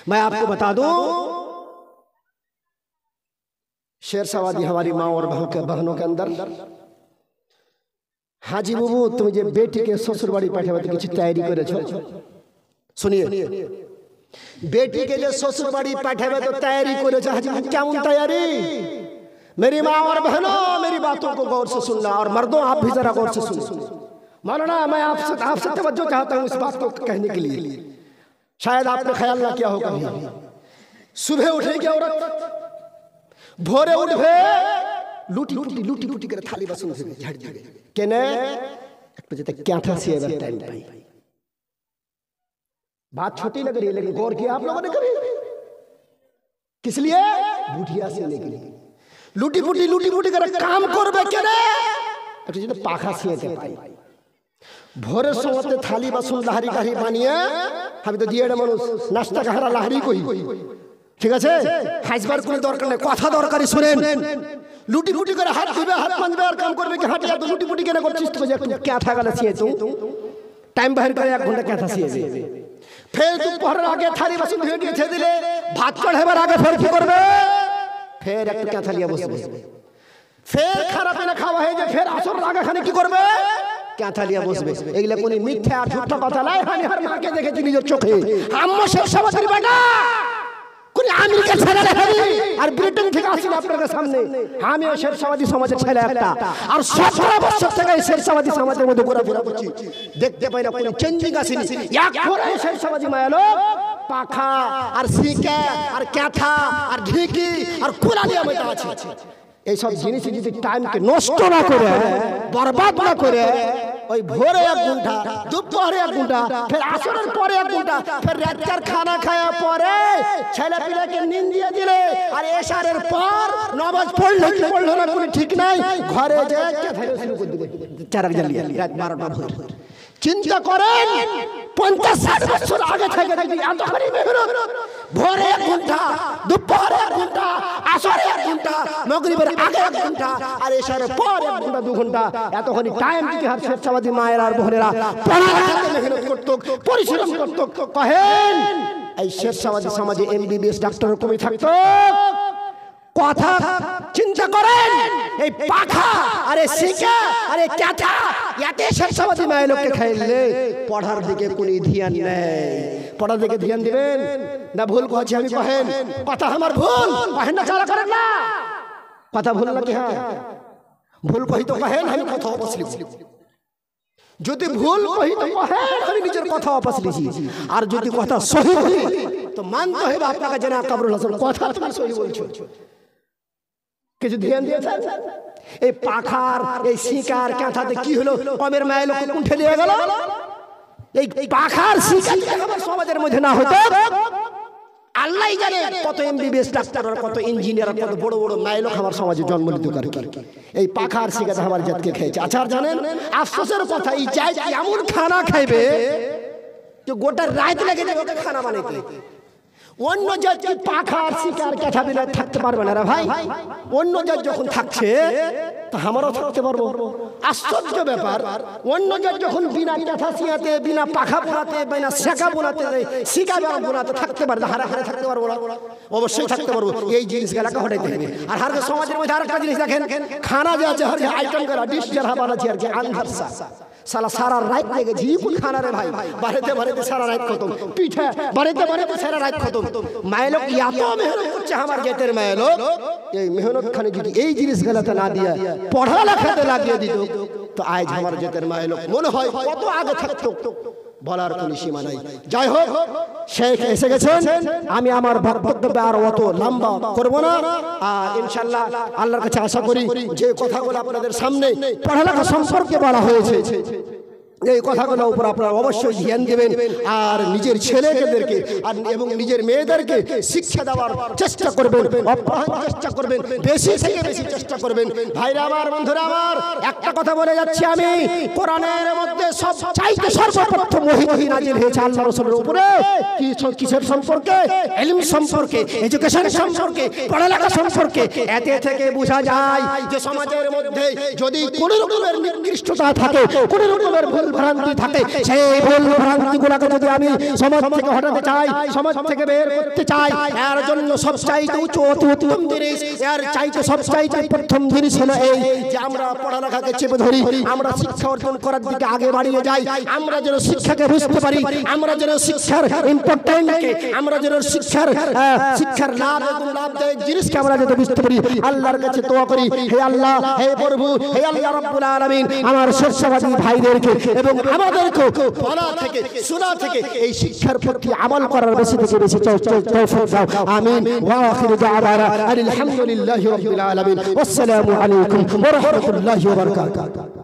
मैं आपको बता दूं, शेरशाहवादी हमारी माँ और बहनों के अंदर, हाजी बाबू तुम जे बेटी के ससुर बाड़ी पाठाबे तो किछु तैयारी करेছো? सुनिए, बेटी के लिए ससुर बाड़ी पाठाबे तो तैयारी करेছো हाजी बाबू? क्या तैयारी? मेरी माँ और बहनों, मेरी बातों को गौर से सुनना, और मर्दों आप भी जरा गौर से सुनो। मौलाना मैं आपसे तवज्जो चाहता हूँ इस बात को कहने के लिए, शायद आपने ख्याल ना किया हो कभी। सुबह उठेगी औरत, भोरे उठे लूटी लूटी करे थाली बासन से झाड़ झाड़े केने एक बजे तक क्या था से एवर टाइम पाई। बात छोटी लग रही है लेकिन गौर किया आप लोगों ने कभी? किस लिए? बुढ़िया से लेके लूटी फूटी करे काम करबे केने एक बजे पाखा से पाई। भोरे सोते थाली बासन लाहरी गाड़ी बानिए আমি তো দিয়ে মানুষ নাস্তা খাহারা লাহরি কই, ঠিক আছে? হাজবার কোনো দরকার নেই, কথা দরকারি শুনেন। লুটি লুটি করে হাত ধুবে, হাত পাঁচবে আর কাম করবে কি? হাঁটিয়া তো লুটি ফুটি কেন করছিস? তুই একটু ক্যাথা গেলে ছিয়ে তুই টাইম বাহির করে 1 ঘন্টা ক্যাথা ছিয়ে দে। ফের দুপুরের আগে থালি বাসন ধুয়ে দিয়ে ছেড়ে দিলে ভাত চড়াবার আগে ফের কি করবে? ফের একটু ক্যাথা নিয়ে বসবে। ফের খারাপ না খাওয়া হয়ে যায়, ফের আসরের আগে খানে কি করবে? ক্যাথা নিয়ে বসবে। এগুলা কোন মিথ্যা আর ঝুঠা কথা নয়। আমি আর মাকে দেখেছি নিজের চোখে। আম্মা শেরশাহবাদীর বেটা কোন আমেরিকা ছেলে দেখেনি আর ব্রিটেন থেকে আসেন আপনাদের সামনে। আমিও শেরশাহবাদী সমাজের ছেলে একটা, আর 17 বছর থেকে শেরশাহবাদী সমাজের মধ্যে ঘোরাফেরা করছি, দেখতে পাই না কোনো চেঞ্জিং আসেনি। এক করে শেরশাহবাদী মায়ালো পাখা আর সিকা আর ক্যাথা আর ঢিকি আর কুরালিয়া মেটা আছে। এই সব জিনিস যদি টাইমকে নষ্ট না করে, বরবাদ না করে, ওই ভোরে 1 ঘন্টা, দুপুরে 1 ঘন্টা, ফের আসরের পরে 1 ঘন্টা, ফের রাতের খানা খাওয়া পরে ছেলে পিলাকে নিন দিয়ে দিলে, আর এশারের পর নামাজ পড়লে কি পড়লো না কোনো ঠিক নাই, ঘরে যে ফের শুরু করে দিবে চারাক জ্বালিয়ে রাত 12টা ভোর। চিন্তা করেন 50-60 বছর আগে থেকে যদি এতখানি মেহনত, ভোরে 1 ঘন্টা, দুপুরে 1 ঘন্টা, আসরে 1 ঘন্টা, মাগরিবের আগে 1 ঘন্টা, আর এশারের পর 1 ঘন্টা 2 ঘন্টা, এতখানি টাইম যদি হার শেরশাহবাদী মায়ের আর বোনেরা পড়ালেখাতে মেহনত করত, পরিশ্রম করত, কহেন এই শেরশাহবাদী সমাজে MBBS ডাক্তার কমই থাকতো? কথা চিন্তা করেন। এই পাখা আরে শিকা আরে ক্যাথা এতে শেরশাহবাদী মায়ের লোককে খাইলে পড়ার দিকে কোনো ধ্যান নেই। পড়ার দিকে ধ্যান দিবেন না? ভুল কইছি আমি কহেন? কথা আমার ভুল কহেন না? চালা করেন না কথা ভুল না কি? হ্যাঁ ভুল কই তো কহেন, আমি কথা वापस লিখি। যদি ভুল কই তো কহেন, আমি নিজের কথা वापस লিখি। আর যদি কথা সহি হয় তো মানতে হবে আপনাকে জানা কামরুল হাসান কথা তুমি সহি বলছো। কিছু ধ্যান দিয়েছেন? এই পাখার এই শিকার ক্যাথাতে কি হলো? কমের মায়ের লোক উঠে নিয়ে গেল। এই পাখার শিকার আমার সমাজের মধ্যে না হতো আল্লাহই জানে কত MBBS ডাক্তার আর কত ইঞ্জিনিয়ার, কত বড় বড় মায়ের লোক আমার সমাজে জন্ম নিতে পারে। এই পাখার শিকার আমার জাতকে খেয়েছে। আচ্ছা জানেন আফসোসের কথা, এই যাই এমন খানা খাইবে যে গোটা রাত লেগে যাবে ওকে খানা বানাইতে। অন্য জাতি পাখা আর শিকার ক্যাথা বিনা থাকতে পারবে না রে ভাই। অন্য জাত যখন থাকছে তা আমারও থাকতে পারবো। আশ্চর্য ব্যাপার, অন্য জাত যখন বিনা ক্যাথা শিয়াতে, বিনা পাখা বোনাতে, বিনা শেখা বোনাতে, শিকা বোনাতে থাকতে পারবে, হারে হারে থাকতে পারবো না? অবশ্যই থাকতে পারবো। এই জিনিসগুলোকে হটাইতে হবে। আর হার সমাজের মধ্যে আরেকটা জিনিস দেখেন, খানা যে আছে হর আইটেম করা ডিশ যারা বানাচ্ছে আর কি আনহারসা সালা সারা রাত লেগে জি কোন খানা রে ভাই, বাড়িতে বাড়িতে সারা রাত খতম, পিঠা বাড়িতে বাড়িতে সারা রাত খতম। মায়ের লোক এত মেহনত করছে আমার জাতের মায়ের লোক, এই মেহনত খানে যদি এই জিনিসগুলোতে না দিয়ে পড়ালেখাতে লাগিয়ে দিত তো আজ আমার জাতের মায়ের লোক মনে হয় কত আগে থাকতো, বলার কোনো সীমা নাই। যাই হোক, শেখ এসে গেছেন, আমি আমার বক্তব্য আর অত লম্বা করব না। আর ইনশাআল্লাহ আল্লাহর কাছে আশা করি যে কথাগুলো আপনাদের সামনে পড়ালেখা সম্পর্কে বলা হয়েছে এই কথাগুলোর উপর আপনারা অবশ্যই ধ্যান দেবেন, আর নিজের ছেলেদেরকে আর এবং নিজের মেয়েদেরকে শিক্ষা দেওয়ার চেষ্টা করবেন, অব্যাহত চেষ্টা করবেন, বেশি থেকে বেশি চেষ্টা করবেন। ভাইরা আমার, বন্ধুরা আমার, একটা কথা বলে যাচ্ছি আমি, কোরআনের মধ্যে সবচাইতে সর্বপ্রথম ওহী নাজিল হয়েছে আল্লাহ রাসূলের উপরে কিসের সম্পর্কে? ইলম সম্পর্কে, এডুকেশন সম্পর্কে, পড়ালেখা সম্পর্কে। এতে থেকে বোঝা যায় যে সমাজের মধ্যে যদি কোনো রকমের নিকৃষ্টতা থাকে, কোনো রকমের ভুল ভ্রান্তি থাকে সেই ভুল ভ্রান্তিগুলোকে যদি আমি সমাজ থেকে হটাতে চাই, সমাজ থেকে বের করতে চাই, এর জন্য সবচাইতে উঁচু অতি উত্তম জিনিস, এর চাইতে সবচাইতে প্রথম জিনিস হলো এই যে আমরা পড়ালেখাকে চেপে ধরি, আমরা শিক্ষা অর্জন করার দিকে আগে বাড়িয়ে যাই, আমরা যেন শিক্ষাকে বুঝতে পারি, আমরা যেন শিক্ষার ইম্পর্টেন্টকে, আমরা যেন শিক্ষার লাভ এবং লাভদায়ক জিনিসকে আমরা যেন বুঝতে পারি। আল্লাহর কাছে দোয়া করি, হে আল্লাহ, হে প্রভু, হে আল্লাহ রাব্বুল আলামিন, আমার সত্যবাদী ভাইদেরকে এবং আমাদেরকে বলা থেকে শোনা থেকে এই শিক্ষার প্রতি আমল করার বেশি থেকে বেশি তৌফিক দাও। আমিন। ওয়া আখিরু দাওয়ানা আলহামদুলিল্লাহি রাব্বিল আলামিন। আসসালামু আলাইকুম ওয়া রাহমাতুল্লাহি ওয়া বারাকাতুহু।